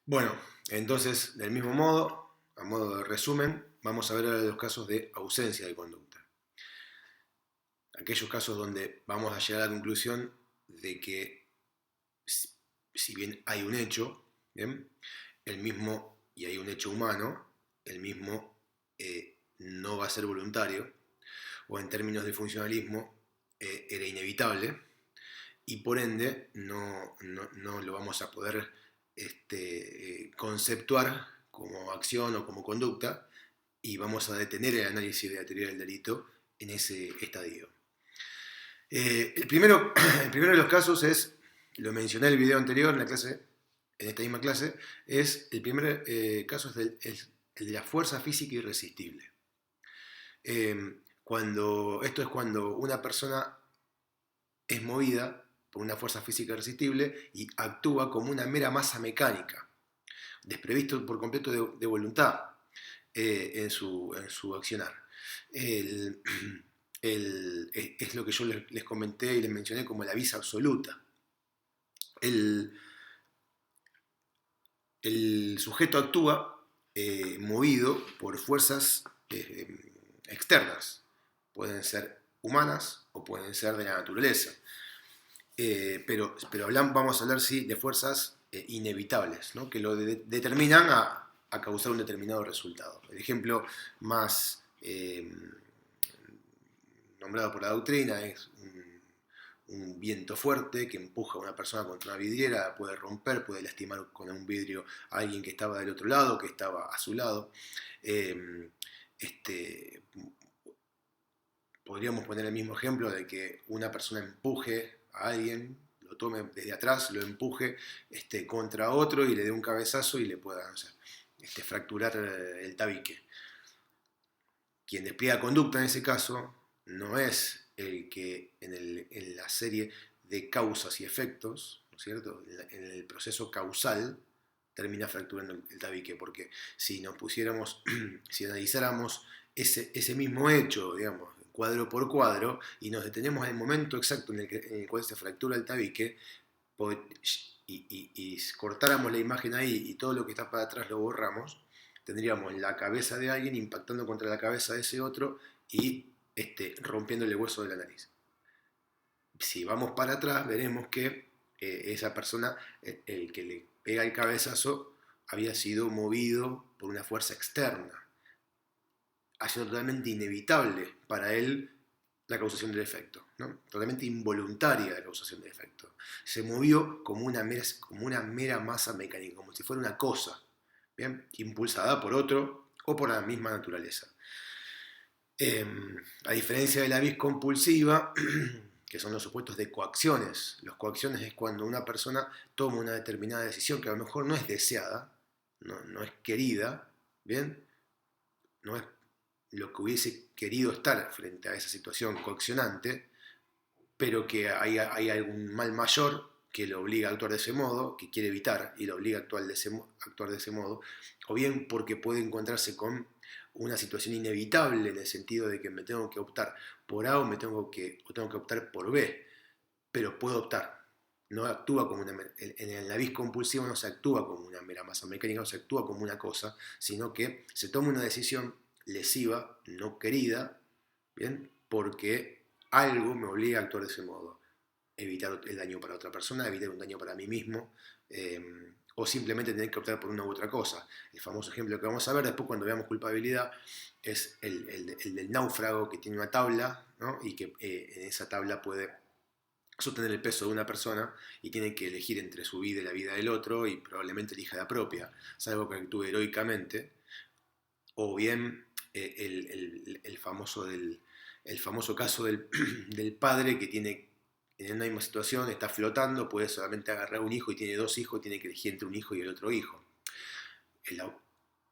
Bueno, entonces, del mismo modo, a modo de resumen, vamos a ver ahora los casos de ausencia de conducta. Aquellos casos donde vamos a llegar a la conclusión de que, si bien hay un hecho, ¿bien? El mismo, y hay un hecho humano, el mismo no va a ser voluntario, o en términos de funcionalismo, era inevitable, y por ende no lo vamos a poder conceptuar como acción o como conducta, y vamos a detener el análisis de la teoría del delito en ese estadio. El primero de los casos es, lo mencioné en el video anterior, en la clase, en esta misma clase, es el primer caso es el de la fuerza física irresistible. Esto es cuando una persona es movida por una fuerza física irresistible y actúa como una mera masa mecánica, desprevisto por completo de voluntad en su accionar. El, es lo que yo les comenté y les mencioné como la vis absoluta. El, el sujeto actúa movido por fuerzas externas. Pueden ser humanas o pueden ser de la naturaleza. Pero vamos a hablar sí de fuerzas inevitables, ¿no? Que lo determinan a causar un determinado resultado. El ejemplo más nombrado por la doctrina es un viento fuerte que empuja a una persona contra una vidriera, puede romper, puede lastimar con un vidrio a alguien que estaba del otro lado, que estaba a su lado. Eh, este, Podríamos poner el mismo ejemplo de que una persona empuje a alguien, lo tome desde atrás, lo empuje contra otro y le dé un cabezazo y le pueda, no sé, fracturar el tabique. Quien despliega conducta en ese caso no es el que en la serie de causas y efectos, ¿no es cierto? En el proceso causal termina fracturando el tabique, porque si nos pusiéramos, si analizáramos ese mismo hecho, digamos, cuadro por cuadro, y nos detenemos en el momento exacto en el cual se fractura el tabique, y cortáramos la imagen ahí y todo lo que está para atrás lo borramos, tendríamos la cabeza de alguien impactando contra la cabeza de ese otro y rompiéndole el hueso de la nariz. Si vamos para atrás, veremos que esa persona, el que le pega el cabezazo, había sido movido por una fuerza externa, ha sido totalmente inevitable para él la causación del efecto, ¿no? Totalmente involuntaria la causación del efecto. Se movió como como una mera masa mecánica, como si fuera una cosa, ¿bien? Impulsada por otro o por la misma naturaleza. A diferencia de la vis compulsiva, que son los supuestos de coacciones. Los coacciones es cuando una persona toma una determinada decisión que a lo mejor no es deseada, no es querida, ¿bien? No es lo que hubiese querido estar frente a esa situación coaccionante, pero que hay algún mal mayor que lo obliga a actuar de ese modo, que quiere evitar y lo obliga a actuar de ese modo, o bien porque puede encontrarse con una situación inevitable en el sentido de que me tengo que optar por A o tengo que optar por B, pero puedo optar. No actúa como en la vis compulsiva no se actúa como una mera masa mecánica, no se actúa como una cosa, sino que se toma una decisión lesiva, no querida, ¿bien? Porque algo me obliga a actuar de ese modo. Evitar el daño para otra persona, evitar un daño para mí mismo, o simplemente tener que optar por una u otra cosa. El famoso ejemplo que vamos a ver después cuando veamos culpabilidad es el del náufrago que tiene una tabla, ¿no? Y que en esa tabla puede sostener el peso de una persona y tiene que elegir entre su vida y la vida del otro y probablemente elija la propia, salvo que actúe heroicamente, o bien el famoso caso del padre que tiene en una misma situación, está flotando, puede solamente agarrar un hijo y tiene dos hijos, tiene que elegir entre un hijo y el otro hijo. La,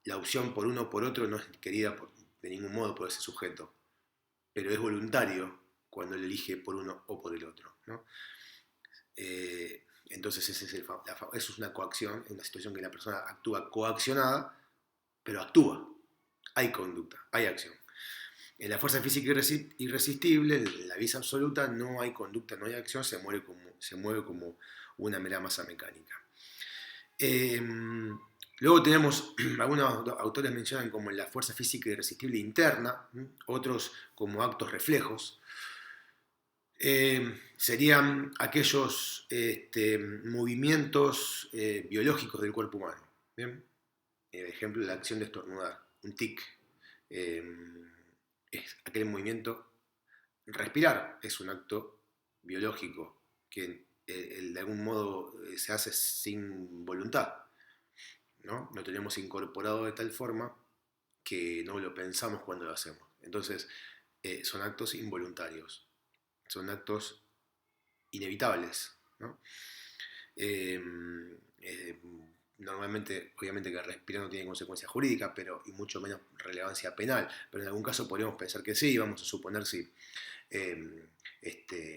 la opción por uno o por otro no es querida de ningún modo por ese sujeto, pero es voluntario cuando él elige por uno o por el otro, ¿no? Entonces eso es una coacción, es una situación que la persona actúa coaccionada, pero actúa, hay conducta, hay acción. En la fuerza física irresistible, en la vis absoluta, no hay conducta, no hay acción, se mueve como una mera masa mecánica. Eh, Luego tenemos, algunos autores mencionan como la fuerza física irresistible interna, otros como actos reflejos. Serían aquellos movimientos biológicos del cuerpo humano. ¿Bien? Ejemplo, la acción de estornudar, un tic. Eh, es aquel movimiento. Respirar es un acto biológico que de algún modo se hace sin voluntad, ¿no? Lo tenemos incorporado de tal forma que no lo pensamos cuando lo hacemos. Entonces, son actos involuntarios, son actos inevitables, ¿no? Eh, eh, Normalmente, obviamente que respirar no tiene consecuencia jurídica, pero y mucho menos relevancia penal, pero en algún caso podríamos pensar que sí, vamos a suponer si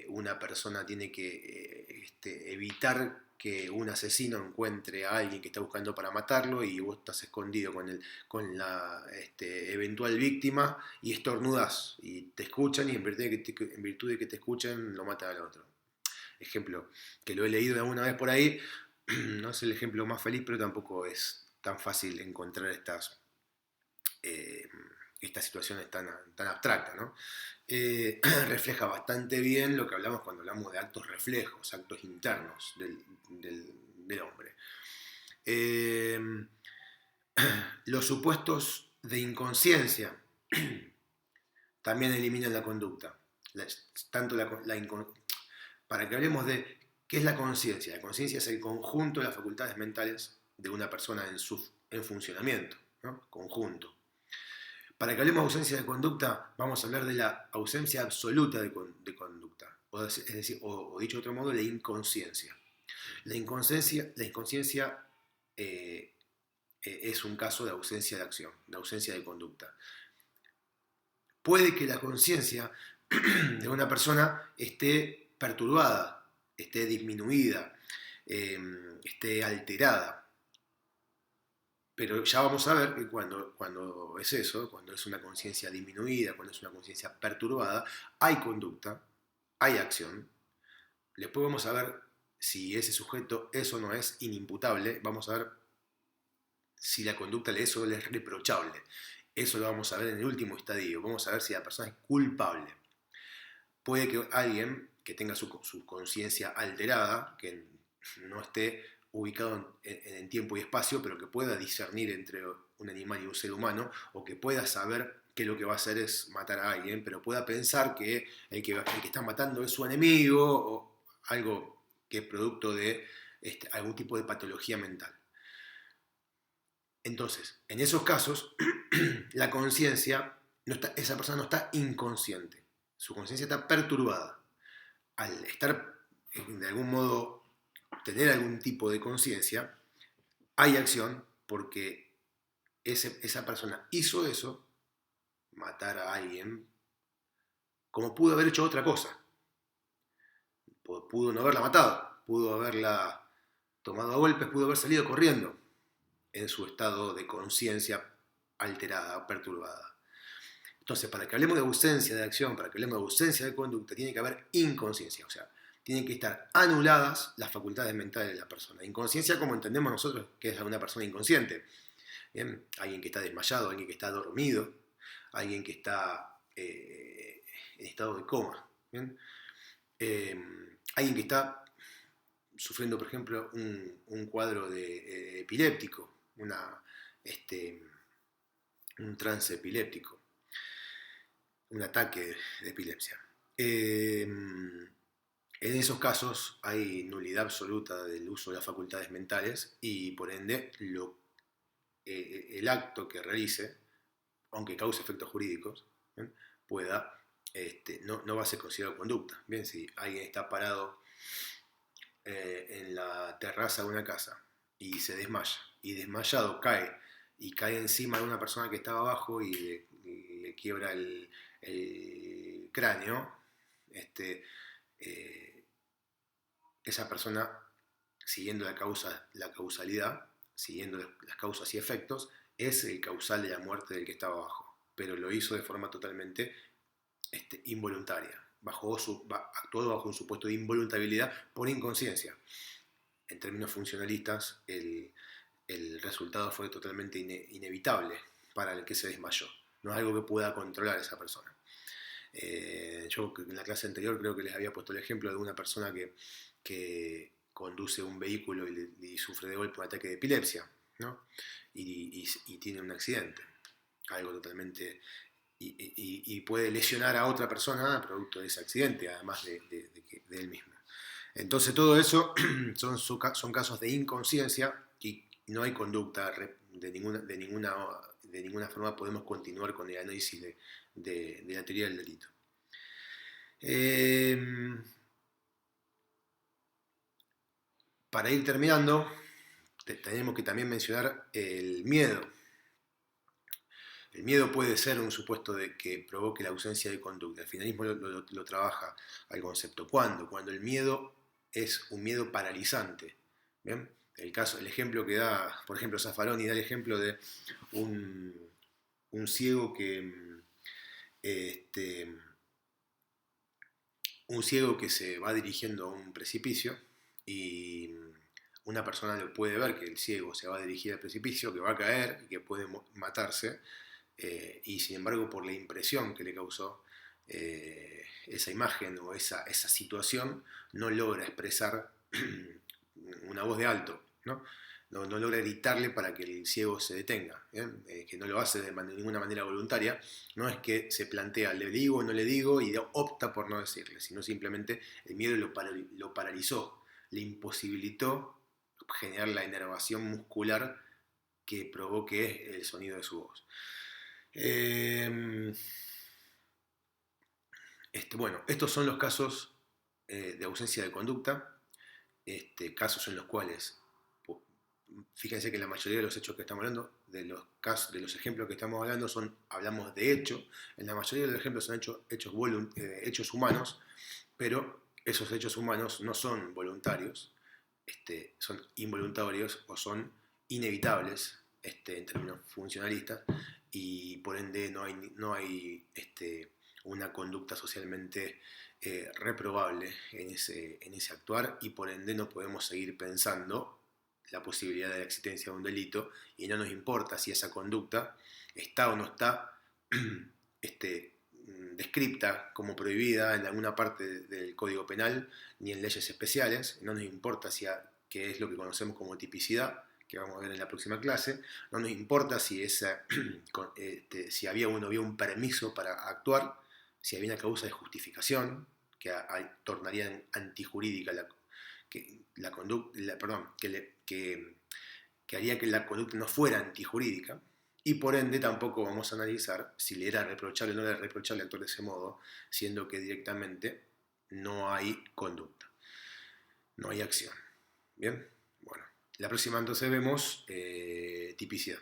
una persona tiene que evitar que un asesino encuentre a alguien que está buscando para matarlo y vos estás escondido con la eventual víctima y estornudas y te escuchan y en virtud de que te escuchen lo matan al otro. Ejemplo, que lo he leído alguna vez por ahí, no es el ejemplo más feliz, pero tampoco es tan fácil encontrar eh, estas situaciones tan abstractas, ¿no? Refleja bastante bien lo que hablamos cuando hablamos de actos reflejos, actos internos del hombre. Eh, los supuestos de inconsciencia también eliminan la conducta. Tanto para que hablemos de qué es la conciencia. La conciencia es el conjunto de las facultades mentales de una persona en funcionamiento, ¿no? Conjunto. Para que hablemos de ausencia de conducta, vamos a hablar de la ausencia absoluta de conducta. Es decir, o dicho de otro modo, la inconsciencia. La inconsciencia es un caso de ausencia de acción, de ausencia de conducta. Puede que la conciencia de una persona esté perturbada, esté disminuida, esté alterada. Pero ya vamos a ver que cuando es eso, cuando es una conciencia disminuida, cuando es una conciencia perturbada, hay conducta, hay acción. Después vamos a ver si ese sujeto es o no es inimputable. Vamos a ver si la conducta de eso le es reprochable. Eso lo vamos a ver en el último estadio. Vamos a ver si la persona es culpable. Puede que alguien que tenga su conciencia alterada, que no esté ubicado en tiempo y espacio, pero que pueda discernir entre un animal y un ser humano, o que pueda saber que lo que va a hacer es matar a alguien, pero pueda pensar que el que está matando es su enemigo, o algo que es producto de algún tipo de patología mental. Entonces, en esos casos, la conciencia, esa persona no está inconsciente, su conciencia está perturbada. Al estar, de algún modo, tener algún tipo de conciencia, hay acción porque esa persona hizo eso, matar a alguien, como pudo haber hecho otra cosa. Pudo no haberla matado, pudo haberla tomado a golpes, pudo haber salido corriendo en su estado de conciencia alterada, perturbada. Entonces, para que hablemos de ausencia de acción, para que hablemos de ausencia de conducta, tiene que haber inconsciencia, o sea, tienen que estar anuladas las facultades mentales de la persona. Inconsciencia, como entendemos nosotros, que es una persona inconsciente. ¿Bien? Alguien que está desmayado, alguien que está dormido, alguien que está en estado de coma. ¿Bien? Alguien que está sufriendo, por ejemplo, un cuadro de epiléptico, un trance epiléptico, un ataque de epilepsia. En esos casos hay nulidad absoluta del uso de las facultades mentales y por ende el acto que realice, aunque cause efectos jurídicos, ¿bien? No va a ser considerado conducta. Bien, si alguien está parado en la terraza de una casa y se desmaya, y desmayado cae, y cae encima de una persona que estaba abajo y le quiebra el cráneo, esa persona, siguiendo la causalidad, siguiendo las causas y efectos, es el causal de la muerte del que estaba abajo, pero lo hizo de forma totalmente involuntaria, actuó bajo un supuesto de involuntariedad por inconsciencia. En términos funcionalistas, el resultado fue totalmente inevitable para el que se desmayó. No es algo que pueda controlar esa persona. Yo en la clase anterior creo que les había puesto el ejemplo de una persona que conduce un vehículo y sufre de golpe un ataque de epilepsia, ¿no? Y tiene un accidente, algo totalmente... Y puede lesionar a otra persona producto de ese accidente, además de él mismo. Entonces todo eso son casos de inconsciencia y no hay conducta de ninguna forma podemos continuar con el análisis de la teoría del delito. Para ir terminando, tenemos que también mencionar el miedo. El miedo puede ser un supuesto de que provoque la ausencia de conducta. El finalismo lo trabaja al concepto. ¿Cuándo? Cuando el miedo es un miedo paralizante. ¿Bien? El ejemplo que da, por ejemplo, Zaffaroni da el ejemplo de un ciego que se va dirigiendo a un precipicio y una persona le puede ver que el ciego se va a dirigir al precipicio, que va a caer y que puede matarse, y sin embargo por la impresión que le causó esa imagen o esa situación no logra expresar una voz de alto, ¿no? No logra gritarle para que el ciego se detenga, que no lo hace de ninguna manera voluntaria. No es que se plantea, le digo o no le digo, y opta por no decirle, sino simplemente el miedo lo paralizó, le imposibilitó generar la inervación muscular que provoque el sonido de su voz. Bueno, estos son los casos de ausencia de conducta, casos en los cuales, fíjense que la mayoría de los hechos que estamos hablando, de los ejemplos que estamos hablando, hablamos de hecho, en la mayoría de los ejemplos son hechos humanos, pero esos hechos humanos no son voluntarios, son involuntarios o son inevitables en términos funcionalistas, y por ende no hay una conducta socialmente reprobable en ese actuar, y por ende no podemos seguir pensando la posibilidad de la existencia de un delito, y no nos importa si esa conducta está o no está descripta como prohibida en alguna parte del Código Penal ni en leyes especiales. No nos importa qué es lo que conocemos como tipicidad, que vamos a ver en la próxima clase. No nos importa si había o no había un permiso para actuar, si había una causa de justificación que tornaría antijurídica que haría que la conducta no fuera antijurídica, y por ende tampoco vamos a analizar si le era reprochable o no era reprochable actuar de ese modo, siendo que directamente no hay conducta, no hay acción. Bien, bueno, la próxima entonces vemos tipicidad.